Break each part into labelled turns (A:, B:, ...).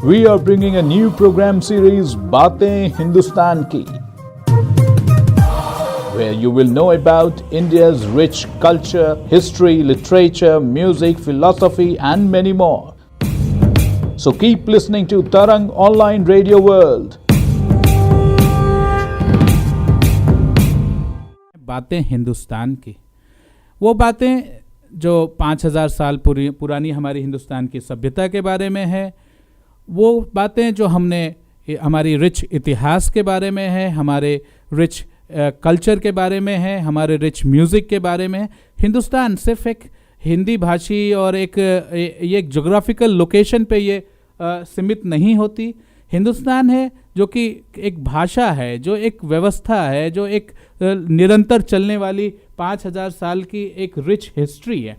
A: we are bringing a new program series, Baatein Hindustan Ki, where you will know about India's rich culture, history, literature, music, philosophy, and many more. So keep listening to Tarang Online Radio World.
B: बातें हिंदुस्तान की, वो बातें जो 5000 साल पुरानी हमारी हिंदुस्तान की सभ्यता के बारे में है, वो बातें जो हमारी रिच इतिहास के बारे में है, हमारे रिच कल्चर के बारे में है, हमारे रिच म्यूज़िक के बारे में। हिंदुस्तान सिर्फ एक हिंदी भाषी और ये एक जोग्राफिकल लोकेशन पे ये सीमित नहीं होती। हिंदुस्तान है जो कि एक भाषा है, जो एक व्यवस्था है, जो एक निरंतर चलने वाली 5000 साल की एक रिच हिस्ट्री है।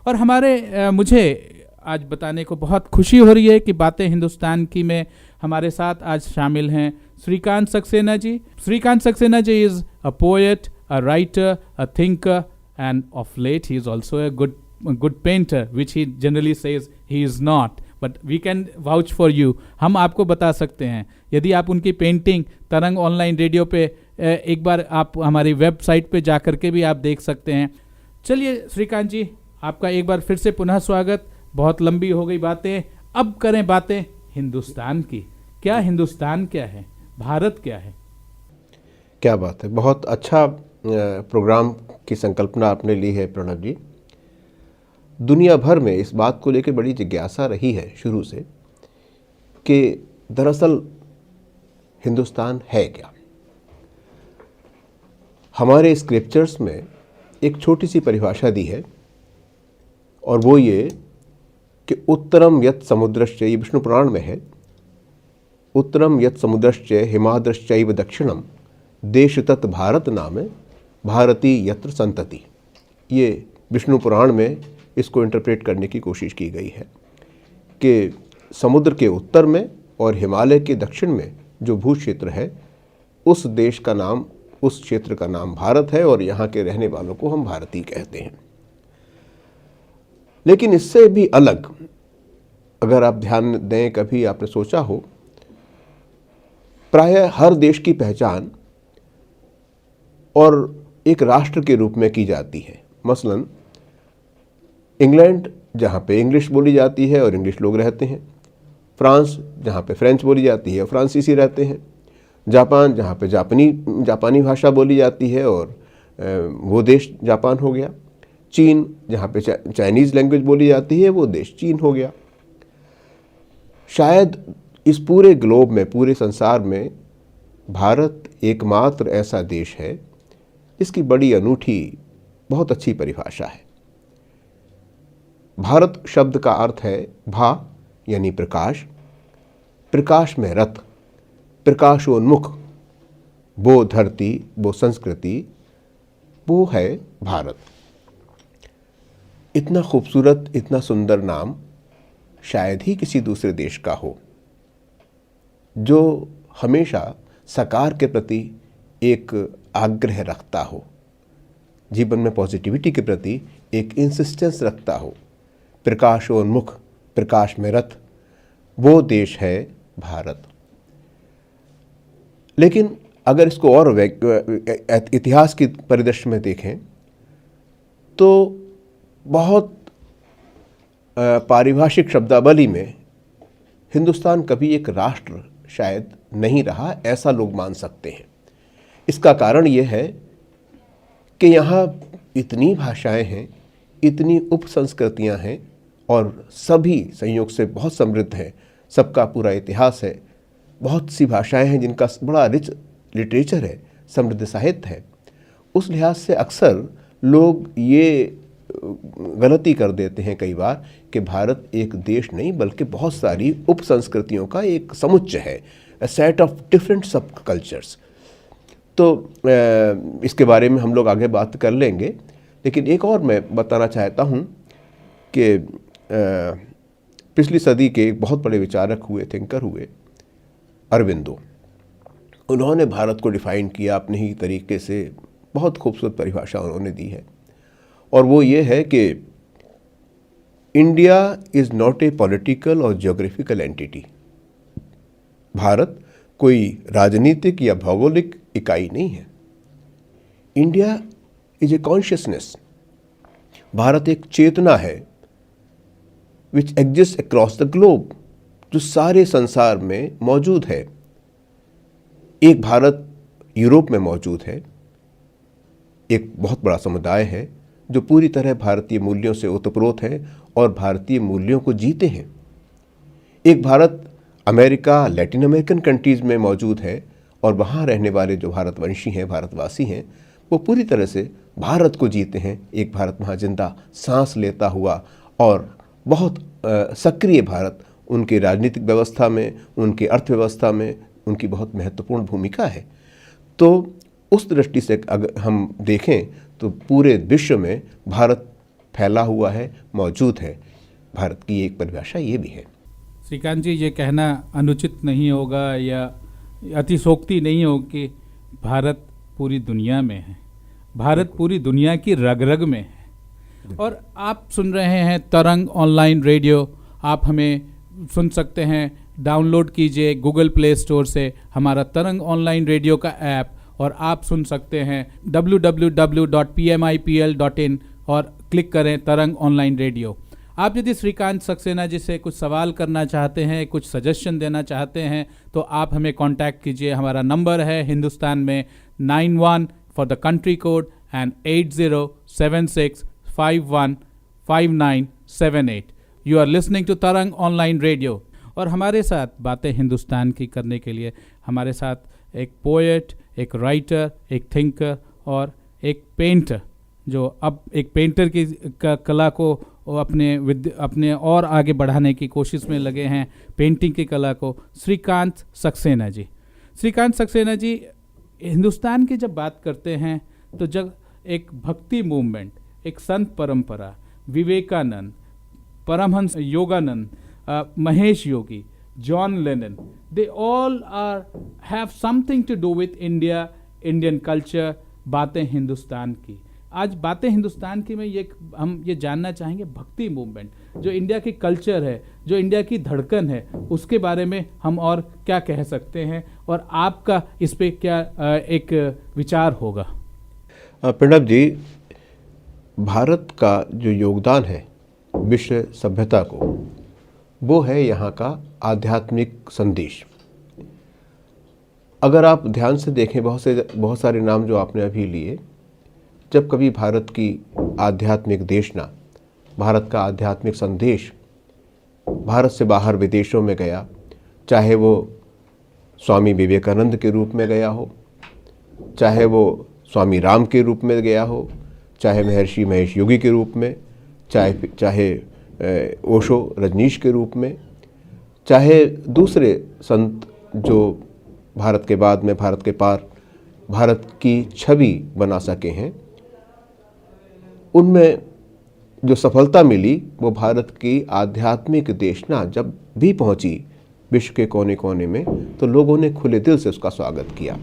B: और मुझे आज बताने को बहुत खुशी हो रही है कि बातें हिंदुस्तान की में हमारे साथ आज शामिल हैं Shrikant Saxena ji. Shrikant Saxena ji is a poet, a writer, a thinker, and of late he is also a good painter, which he generally says he is not, but we can vouch for you. हम आपको बता सकते हैं, यदि आप उनकी पेंटिंग तरंग ऑनलाइन रेडियो पे एक बार आप हमारी वेबसाइट पे जा कर के भी आप देख सकते हैं। चलिए श्रीकांत जी, आपका एक बार फिर से पुनः स्वागत। बहुत लंबी हो गई बातें, अब करें बातें हिंदुस्तान की। क्या हिंदुस्तान क्या है, भारत क्या है?
C: क्या बात है, बहुत अच्छा प्रोग्राम की संकल्पना आपने ली है प्रणव जी। दुनिया भर में इस बात को लेकर बड़ी जिज्ञासा रही है शुरू से कि दरअसल हिंदुस्तान है क्या। हमारे स्क्रिप्चर्स में एक छोटी सी परिभाषा दी है, और वो ये कि उत्तरम यत् समुद्रश्च, ये विष्णु पुराण में है, उत्तरम यत् समुद्रश्च हिमाद्रश्चैव दक्षिणम देश तत् भारत नाम भारती यत्र संतति। ये विष्णु पुराण में इसको इंटरप्रेट करने की कोशिश की गई है कि समुद्र के उत्तर में और हिमालय के दक्षिण में जो भू क्षेत्र है, उस देश का नाम, उस क्षेत्र का नाम भारत है, और यहाँ के रहने वालों को हम भारतीय कहते हैं। लेकिन इससे भी अलग अगर आप ध्यान दें, कभी आपने सोचा हो, प्रायः हर देश की पहचान और एक राष्ट्र के रूप में की जाती है। मसलन इंग्लैंड, जहाँ पे इंग्लिश बोली जाती है और इंग्लिश लोग रहते हैं, फ्रांस जहाँ पे फ्रेंच बोली जाती है और फ्रांसीसी रहते हैं, जापान जहाँ पे जापानी भाषा बोली जाती है और वो देश जापान हो गया, चीन जहाँ पे चाइनीज़ लैंग्वेज बोली जाती है, वो देश चीन हो गया। शायद इस पूरे ग्लोब में, पूरे संसार में भारत एकमात्र ऐसा देश है जिसकी बड़ी अनूठी, बहुत अच्छी परिभाषा है। भारत शब्द का अर्थ है भा यानी प्रकाश, प्रकाश में रथ, प्रकाशोन्मुख, वो धरती, वो संस्कृति, वो है भारत। इतना खूबसूरत, इतना सुंदर नाम शायद ही किसी दूसरे देश का हो, जो हमेशा सकार के प्रति एक आग्रह रखता हो, जीवन में पॉजिटिविटी के प्रति एक इंसिस्टेंस रखता हो। प्रकाशोन्मुख, प्रकाश में रथ, वो देश है भारत। लेकिन अगर इसको और इतिहास की परिदृश्य में देखें तो बहुत पारिभाषिक शब्दावली में हिंदुस्तान कभी एक राष्ट्र शायद नहीं रहा, ऐसा लोग मान सकते हैं। इसका कारण ये है कि यहाँ इतनी भाषाएं हैं, इतनी उपसंस्कृतियाँ हैं, और सभी संयोग से बहुत समृद्ध हैं। सबका पूरा इतिहास है, बहुत सी भाषाएं हैं जिनका बड़ा रिच लिटरेचर है, समृद्ध साहित्य है। उस लिहाज से अक्सर लोग ये गलती कर देते हैं कई बार कि भारत एक देश नहीं बल्कि बहुत सारी उपसंस्कृतियों का एक समुच्चय है, अ सेट ऑफ डिफरेंट सब कल्चर्स। तो इसके बारे में हम लोग आगे बात कर लेंगे, लेकिन एक और मैं बताना चाहता हूँ कि पिछली सदी के एक बहुत बड़े विचारक हुए, थिंकर हुए, अरविंदो। उन्होंने भारत को डिफ़ाइन किया अपने ही तरीके से, बहुत खूबसूरत परिभाषा उन्होंने दी है, और वो ये है कि India is not a political और ज्योग्राफिकल एंटिटी, भारत कोई राजनीतिक या भौगोलिक इकाई नहीं है। India is a consciousness. Bharat एक चेतना है which exist across the globe, जो सारे संसार में मौजूद है। एक भारत यूरोप में मौजूद है, एक बहुत बड़ा समुदाय है जो पूरी तरह भारतीय मूल्यों से ओतप्रोत है और भारतीय मूल्यों को जीते हैं। एक Bharat America, Latin American countries में मौजूद है और वहाँ रहने वाले जो भारतवंशी हैं, भारतवासी हैं, वो पूरी तरह से भारत को जीते हैं। एक भारत वहाँ जिंदा सांस लेता हुआ और बहुत सक्रिय भारत, उनकी राजनीतिक व्यवस्था में, उनकी अर्थव्यवस्था में उनकी बहुत महत्वपूर्ण भूमिका है। तो उस दृष्टि से अगर हम देखें तो पूरे विश्व में भारत फैला हुआ है, मौजूद है। भारत की एक परिभाषा ये भी है।
B: श्रीकांत जी, ये कहना अनुचित नहीं होगा या अतिशोक्ति नहीं होगी कि भारत पूरी दुनिया में है, भारत पूरी दुनिया की रग रग में है। और आप सुन रहे हैं तरंग ऑनलाइन रेडियो। आप हमें सुन सकते हैं, डाउनलोड कीजिए गूगल प्ले स्टोर से हमारा तरंग ऑनलाइन रेडियो का ऐप, और आप सुन सकते हैं www.pmipl.in और क्लिक करें तरंग ऑनलाइन रेडियो। आप यदि श्रीकांत सक्सेना जी से कुछ सवाल करना चाहते हैं, कुछ सजेशन देना चाहते हैं, तो आप हमें कांटेक्ट कीजिए। हमारा नंबर है हिंदुस्तान में 91 for the country code and 8076515978। You are listening to Tarang online radio. और हमारे साथ बातें हिंदुस्तान की करने के लिए हमारे साथ एक पोएट, एक राइटर, एक थिंकर और एक पेंटर, जो अब एक पेंटर की कला को अपने और आगे बढ़ाने की कोशिश में लगे हैं, पेंटिंग की कला को, श्रीकांत सक्सेना जी। श्रीकांत सक्सेना जी, हिंदुस्तान की जब बात करते हैं तो जब एक भक्ति मूवमेंट, एक संत परंपरा, Vivekananda, Paramahansa Yogananda, Mahesh Yogi, John Lennon, they all have something to do with India, Indian culture, बातें हिंदुस्तान की। आज बातें हिंदुस्तान की में हम ये जानना चाहेंगे, भक्ति मूवमेंट जो इंडिया की कल्चर है, जो इंडिया की धड़कन है, उसके बारे में हम और क्या कह सकते हैं और आपका इस पे क्या एक विचार होगा?
C: प्रणब जी, भारत का जो योगदान है विश्व सभ्यता को, वो है यहाँ का आध्यात्मिक संदेश। अगर आप ध्यान से देखें, बहुत सारे नाम जो आपने अभी लिए, जब कभी भारत की आध्यात्मिक देशना, भारत का आध्यात्मिक संदेश भारत से बाहर विदेशों में गया, चाहे वो स्वामी विवेकानंद के रूप में गया हो, चाहे वो स्वामी राम के रूप में गया हो, चाहे महर्षि महेश योगी के रूप में, चाहे ओशो रजनीश के रूप में, चाहे दूसरे संत जो भारत के बाद में, भारत के पार भारत की छवि बना सके हैं, उनमें जो सफलता मिली वो भारत की आध्यात्मिक देशना जब भी पहुंची विश्व के कोने कोने में, तो लोगों ने खुले दिल से उसका स्वागत किया।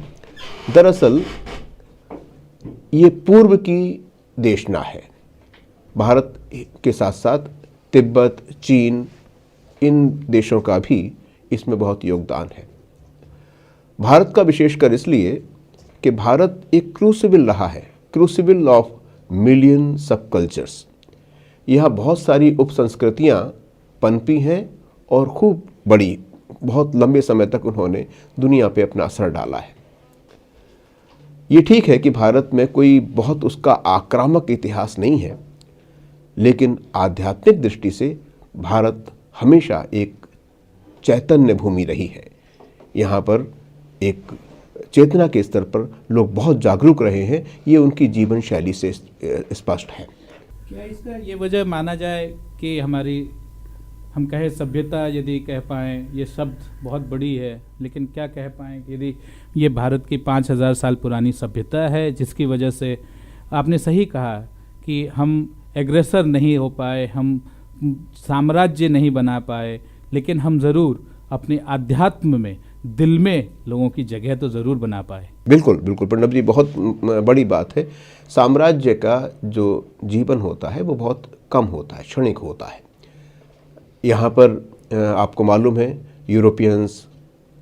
C: दरअसल ये पूर्व की देशना है। भारत के साथ साथ तिब्बत, चीन, इन देशों का भी इसमें बहुत योगदान है। भारत का विशेषकर इसलिए कि भारत एक क्रूसिबल रहा है, क्रूसिबल ऑफ मिलियन सब कल्चर्स। यहाँ बहुत सारी उपसंस्कृतियाँ पनपी हैं और खूब बड़ी, बहुत लंबे समय तक उन्होंने दुनिया पे अपना असर डाला है। ये ठीक है कि भारत में कोई बहुत उसका आक्रामक इतिहास नहीं है, लेकिन आध्यात्मिक दृष्टि से भारत हमेशा एक चैतन्य भूमि रही है। यहाँ पर एक चेतना के स्तर पर लोग बहुत जागरूक रहे हैं, ये उनकी जीवन शैली से स्पष्ट है।
B: क्या इसका ये वजह माना जाए कि हम कहें सभ्यता, यदि कह पाएँ, ये शब्द बहुत बड़ी है, लेकिन क्या कह पाएँ कि यदि ये भारत की 5000 साल पुरानी सभ्यता है, जिसकी वजह से आपने सही कहा कि हम एग्रेसर नहीं हो पाए, हम साम्राज्य नहीं बना पाए, लेकिन हम ज़रूर अपने आध्यात्म में, दिल में लोगों की जगह तो ज़रूर बना पाए।
C: बिल्कुल बिल्कुल प्रणब जी, बहुत बड़ी बात है। साम्राज्य का जो जीवन होता है वो बहुत कम होता है, क्षणिक होता है। यहाँ पर आपको मालूम है यूरोपियंस,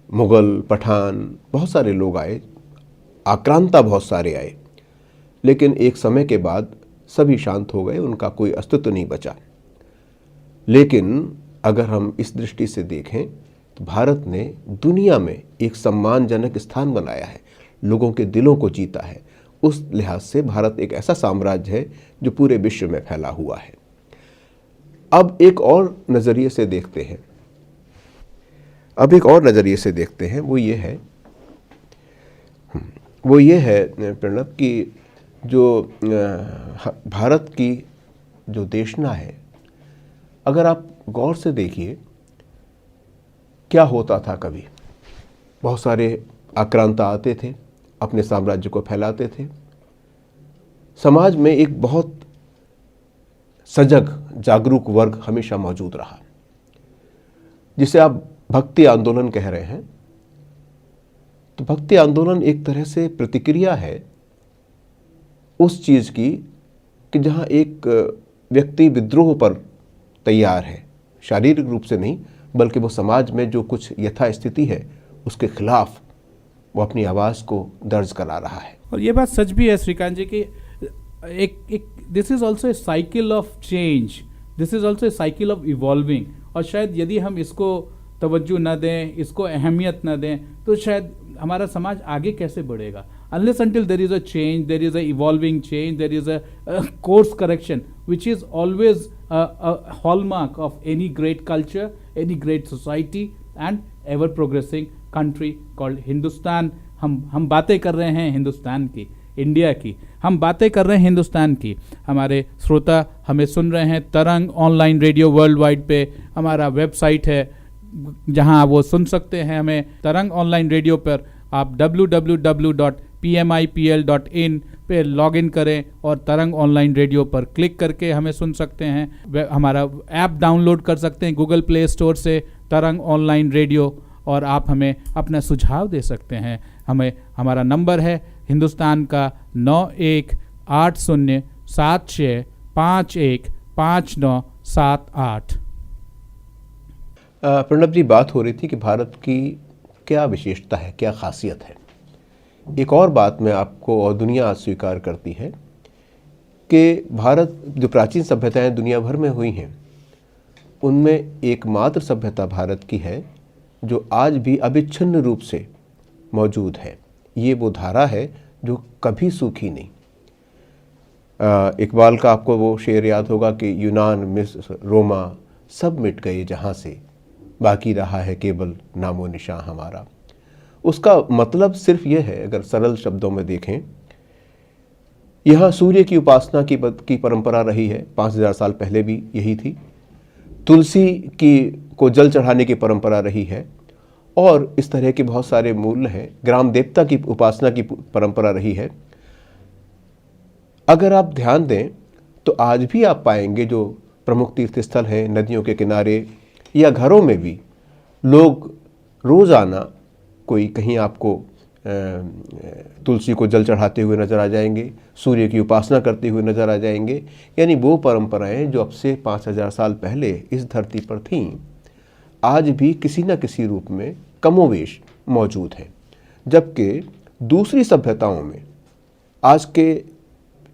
C: मुग़ल, पठान, बहुत सारे लोग आए, आक्रांता बहुत सारे आए, लेकिन एक समय के बाद सभी शांत हो गए, उनका कोई अस्तित्व नहीं बचा। लेकिन अगर हम इस दृष्टि से देखें तो भारत ने दुनिया में एक सम्मानजनक स्थान बनाया है, लोगों के दिलों को जीता है। उस लिहाज से भारत एक ऐसा साम्राज्य है जो पूरे विश्व में फैला हुआ है। अब एक और नज़रिए से देखते हैं, वो ये है प्रणब कि जो भारत की जो देशना है, अगर आप गौर से देखिए क्या होता था। कभी बहुत सारे आक्रांता आते थे, अपने साम्राज्य को फैलाते थे। समाज में एक बहुत सजग जागरूक वर्ग हमेशा मौजूद रहा, जिसे आप भक्ति आंदोलन कह रहे हैं। तो भक्ति आंदोलन एक तरह से प्रतिक्रिया है उस चीज़ की कि जहाँ एक व्यक्ति विद्रोह पर तैयार है, शारीरिक रूप से नहीं बल्कि वो समाज में जो कुछ यथास्थिति है उसके खिलाफ वो अपनी आवाज़ को दर्ज करा रहा है।
B: और ये बात सच भी है श्रीकांत जी कि एक this is also a cycle of change, this is also a cycle of evolving. और शायद यदि हम इसको तवज्जो न दें, इसको अहमियत न दें, तो शायद हमारा समाज आगे कैसे बढ़ेगा। Unless until there is a change, there is a evolving change, there is a course correction, which is always a hallmark of any great culture, any great society and ever progressing country called Hindustan। हम बातें कर रहे हैं हिंदुस्तान की, India की, हम बातें कर रहे हैं हिंदुस्तान की। हमारे श्रोता हमें सुन रहे हैं तरंग ऑनलाइन रेडियो वर्ल्ड वाइड पे, हमारा वेबसाइट है जहां वो सुन सकते हैं हमें। तरंग ऑनलाइन रेडियो पर आप www.pmipl.in पे लॉगिन करें और तरंग ऑनलाइन रेडियो पर क्लिक करके हमें सुन सकते हैं। हमारा ऐप डाउनलोड कर सकते हैं गूगल प्ले स्टोर से, तरंग ऑनलाइन रेडियो, और आप हमें अपना सुझाव दे सकते हैं। हमें हमारा नंबर है हिंदुस्तान का 918076515978।
C: प्रणब जी, बात हो रही थी कि भारत की क्या विशेषता है, क्या खासियत है। एक और बात मैं आपको और दुनिया आज स्वीकार करती है कि भारत जो प्राचीन सभ्यताएं दुनिया भर में हुई हैं, उनमें एकमात्र सभ्यता भारत की है जो आज भी अविच्छिन्न रूप से मौजूद है। ये वो धारा है जो कभी सूखी नहीं। इकबाल का आपको वो शेर याद होगा कि यूनान, मिस्र, रोमा सब मिट गए जहाँ से, बाकी रहा है केवल नामो निशान हमारा। उसका मतलब सिर्फ ये है, अगर सरल शब्दों में देखें, यहाँ सूर्य की उपासना की परंपरा रही है, 5000 साल पहले भी यही थी। तुलसी को जल चढ़ाने की परंपरा रही है, और इस तरह के बहुत सारे मूल्य हैं। ग्राम देवता की उपासना की परंपरा रही है। अगर आप ध्यान दें तो आज भी आप पाएंगे जो प्रमुख तीर्थ स्थल हैं, नदियों के किनारे या घरों में भी लोग रोज़ाना कोई कहीं आपको तुलसी को जल चढ़ाते हुए नज़र आ जाएंगे, सूर्य की उपासना करते हुए नज़र आ जाएंगे। यानी वो परंपराएं जो अब से 5000 साल पहले इस धरती पर थीं, आज भी किसी न किसी रूप में कमोवेश मौजूद हैं। जबकि दूसरी सभ्यताओं में आज के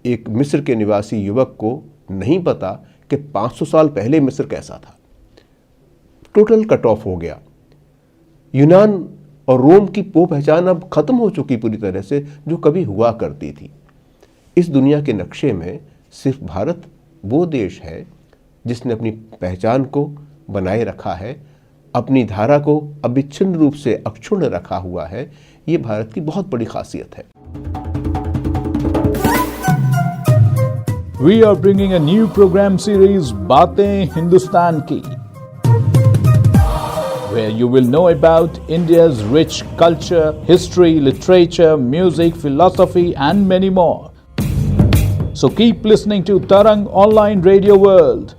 C: एक मिस्र के निवासी युवक को नहीं पता कि 500 साल पहले मिस्र कैसा था। टोटल कट ऑफ हो गया। यूनान और रोम की वो पहचान अब खत्म हो चुकी पूरी तरह से जो कभी हुआ करती थी। इस दुनिया के नक्शे में सिर्फ भारत वो देश है जिसने अपनी पहचान को बनाए रखा है, अपनी धारा को अविच्छिन्न रूप से अक्षुण्ण रखा हुआ है। ये भारत की बहुत बड़ी खासियत है।
A: We are bringing a new program series, Baatein Hindustan Ki, where you will know about India's rich culture, history, literature, music, philosophy and many more. So keep listening to Tarang Online Radio World.